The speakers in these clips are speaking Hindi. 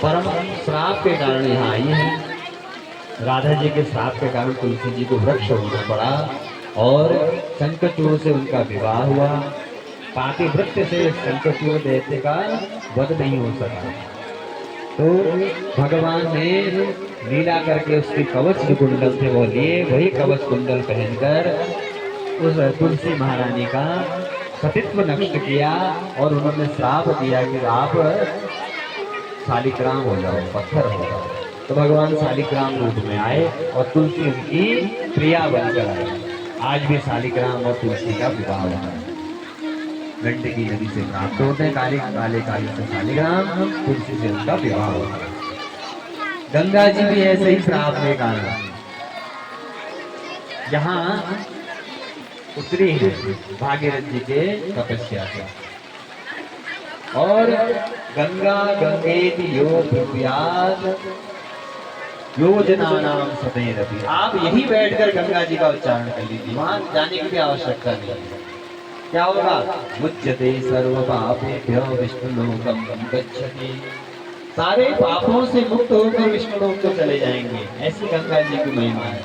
परम श्राप के कारण यहाँ आई है। राधा जी के श्राप के कारण तुलसी जी को वृक्ष होना पड़ा और शंखचूड़ से उनका विवाह हुआ। पापी वृक्ष से शंखचूड़ दैत्य का वध नहीं हो सका। तो भगवान ने लीला करके उसके कवच जो कुंडल थे वो लिए, वही कवच कुंडल पहनकर उस तुलसी महारानी का सतीत्व नष्ट किया और उन्होंने श्राप दिया कि आप शालिग्राम हो जाओ, पत्थर हो जाओ। तो भगवान शालिग्राम रूप में आए और तुलसी उनकी प्रिया बनकर आई। आज भी शालिग्राम और तुलसी का विवाह हुआ है। गंडकी नदी से प्राप्त होते हैं काले काले काली से शालिग्राम, तुलसी से उनका विवाह हुआ है। गंगा जी भी ऐसे ही श्राप के कारण यहाँ उतरी है भागीरथ जी के तपस्या से। और गंगा गंगेति यो ब्रुव्यात् योजना नाम सतेरपि। आप यही बैठकर गंगा जी का उच्चारण कर लीजिए, वहां जाने की भी आवश्यकता नहीं है। क्या होगा? मुच्यते सर्व पापेभ्यो विष्णुलोकम गच्छति। सारे पापों से मुक्त होकर विष्णुलोक को चले जाएंगे। ऐसी गंगा जी की महिमा है।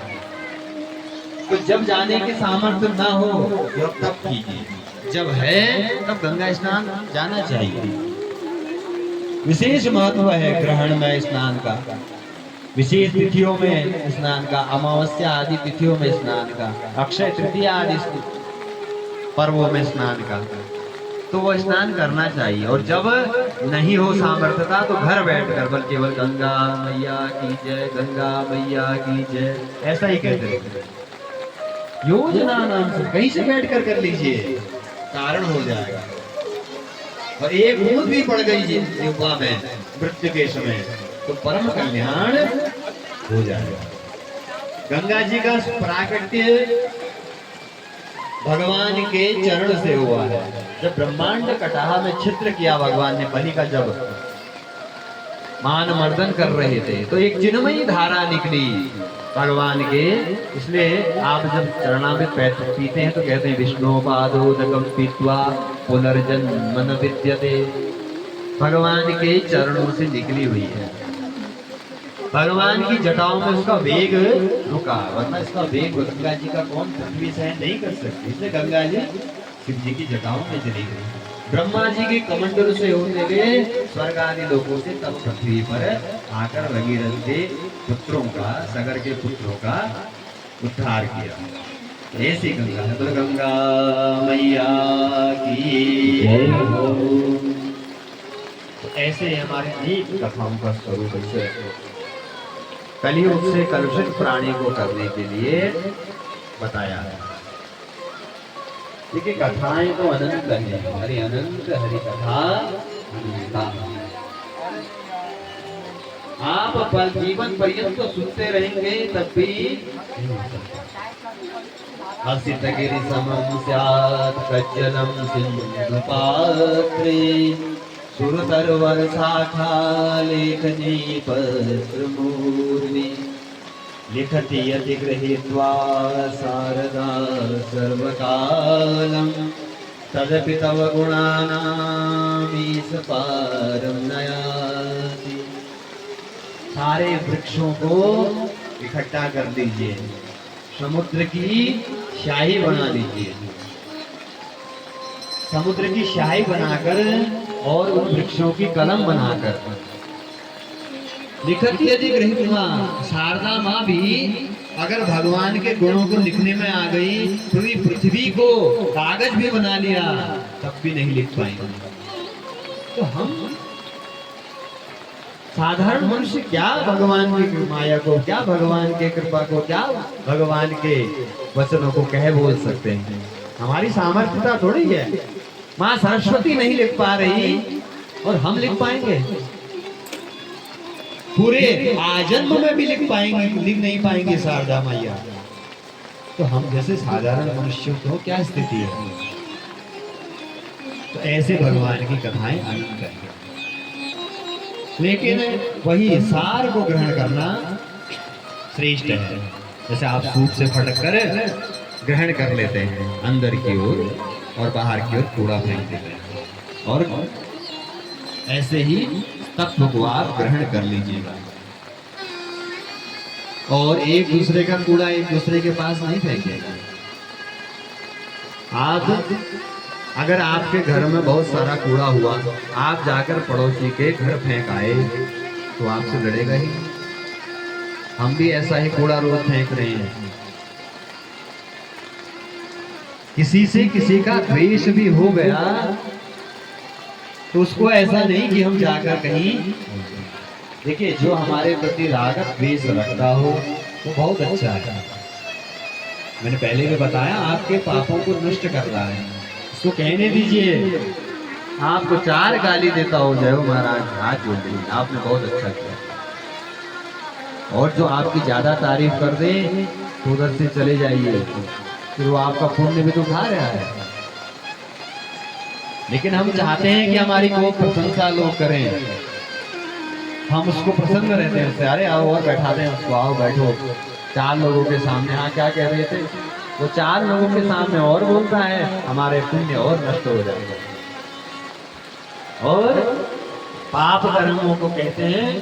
तो जब जाने के सामर्थ्य ना हो तब कीजिए, जब है तब गंगा स्नान जाना चाहिए। विशेष महत्व है ग्रहण में स्नान का, विशेष तिथियों में स्नान का, अमावस्या आदि तिथियों में स्नान का, अक्षय तृतीया आदि पर्वों में स्नान का। तो वो स्नान करना चाहिए। और जब नहीं हो सामर्थ्यता तो घर बैठकर बल केवल गंगा मैया की जय, गंगा मैया की जय, ऐसा ही कहते रहते। योजना नाम से कहीं से बैठकर कर लीजिए, कारण हो जाएगा। और एक बूंद भी पड़ गई जिह्वा में मृत्यु के समय तो परम कल्याण हो जाएगा। गंगा जी का प्राकट्य भगवान के चरण से हुआ है। जब ब्रह्मांड कटाह में छिद्र किया भगवान ने बलि का, जब मान मर्दन कर रहे थे तो एक चिन्मयी धारा निकली भगवान के। इसलिए आप जब चरणामृत पीते हैं तो कहते हैं विष्णु पादोदकम पीत्वा पुनर्जन्म न विद्यते। भगवान के चरणों से निकली हुई है। भगवान की जटाओं में उसका वेग रुका, वरना इसका वेग गंगा जी का कौन पृथ्वी सहन नहीं कर सकती। इसलिए गंगा जी शिव जी की जटाओं में चली गई। ब्रह्मा जी के कमंडल से होते हुए स्वर्ग आदि लोगों से तब पृथ्वी पर आकर भगीरथ के पुत्रों का, सगर के पुत्रों का उद्धार किया। ऐसी गंगा है। तो गंगा मैया की जय हो। तो ऐसे हमारे अनेक कथाओं का स्वरूप है। कलियुग से कलुषित प्राणी को करने के लिए बताया है। देखिए कथाएं तो अनंत है, हरि अनंत हरि कथा अनंता। आप पर जीवन पर्यंत तो सुनते रहेंगे तब भी हसित गिरि समं स्यात् कज्जलं सिंधु पात्रे सुरतरवर शाखा लेखनी पत्रमूर्मि लिखति यति गृहीत्वा शारदा सर्वकालं तदपि तव गुणानामीश पारं नयाति। सारे वृक्षों को इकट्ठा कर लीजिए, समुद्र की स्याही बना लीजिए। समुद्र की स्याही बनाकर और उन वृक्षों की कलम बनाकर लिखती यदि गृहीत्वा, शारदा माँ भी अगर भगवान के गुणों को लिखने में आ गई, पूरी पृथ्वी को कागज भी बना लिया तब भी नहीं लिख पाएंगे। तो हम साधारण मनुष्य क्या भगवान की माया को, क्या भगवान के कृपा को, क्या भगवान के वचनों को कह बोल सकते हैं। हमारी सामर्थ्यता थोड़ी है। माँ सरस्वती नहीं लिख पा रही और हम लिख पाएंगे? पूरे आजन्म में भी लिख पाएंगे, लिख नहीं पाएंगे शारदा मैया। तो हम जैसे साधारण मनुष्यों को क्या स्थिति है। तो ऐसे भगवान की कथाएं अनंत है। लेकिन वही सार को ग्रहण करना श्रेष्ठ है। जैसे आप सूप से फटक कर ग्रहण कर लेते हैं अंदर की ओर और बाहर की ओर कूड़ा फेंक देते हैं, और ऐसे ही तत्व को आप ग्रहण कर लीजिएगा। और एक दूसरे का कूड़ा एक दूसरे के पास नहीं फेंकेगा। आप अगर आपके घर में बहुत सारा कूड़ा हुआ, आप जाकर पड़ोसी के घर फेंक आए तो आपसे लड़ेगा ही। हम भी ऐसा ही कूड़ा रोज फेंक रहे हैं। किसी से किसी का द्वेष भी हो गया तो उसको ऐसा नहीं कि हम जाकर कहीं, देखिए जो हमारे प्रति राग द्वेष रखता हो वो बहुत अच्छा है। मैंने पहले भी बताया आपके पापों को नष्ट कर रहा है, उसको कहने दीजिए। आपको 4 गाली देता हो, जय हो महाराज, हाथ जोड़ दीजिए, आपने बहुत अच्छा किया। और जो आपकी ज्यादा तारीफ कर दे तो उधर से चले जाइए, फिर वो आपका पुण्य भी तो खा रहा है। लेकिन हम चाहते हैं कि हमारी खूब प्रशंसा लोग करें, हम उसको प्रसन्न रहते हैं उससे। अरे आओ और बैठा दें उसको, आओ बैठो। 4 लोगों के सामने, हाँ क्या कह रहे थे, वो 4 लोगों के सामने और बोलता है, हमारे पुण्य और नष्ट हो जाएगा। और पाप कर्मों को कहते हैं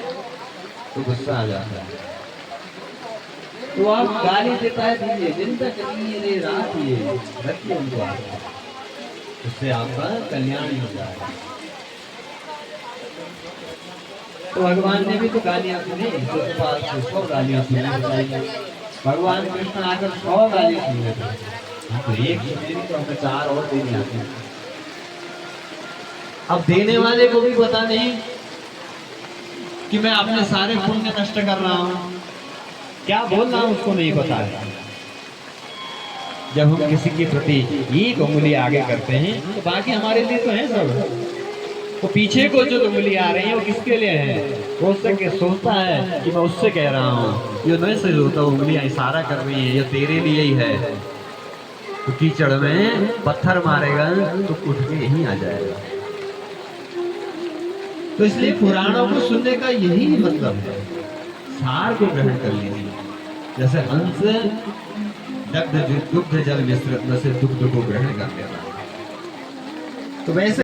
तो गुस्सा आ जाता है। तो आप गाली देता है दीजिए, दिन तक करिए, रात ये रखिए उनको, उससे आपका कल्याण ही हो जाएगा। तो भगवान ने भी तो गालियां सुनी, तो 100 गालियां सुनी बताइए। भगवान कृष्ण आकर 100 गालियां सुन लेते, तो एक सुनी तो हमें 4 और देनी आती है। अब देने वाले को भी पता नहीं कि मैं अपने सारे पुण्य नष्ट कर रहा हूं, क्या बोल रहा हूं उसको नहीं पता है। जब हम किसी के प्रति एक उंगली आगे करते हैं तो बाकी हमारे लिए तो है सब, तो पीछे को जो उंगली आ रही है वो किसके लिए है? वो उससे सोचता है कि मैं उससे कह रहा हूँ, ये नहीं सही होता, उंगलियां इशारा कर रही है, ये तेरे लिए ही है। तो कीचड़ में पत्थर मारेगा तो उठ के यहीं आ जाएगा। तो इसलिए पुराणों को सुनने का यही मतलब है, सार को ग्रहण कर लीजिए। जैसे हंस दुग्ध जल मिश्रित में से दुग्ध को ग्रहण कर लेता है, तो वैसे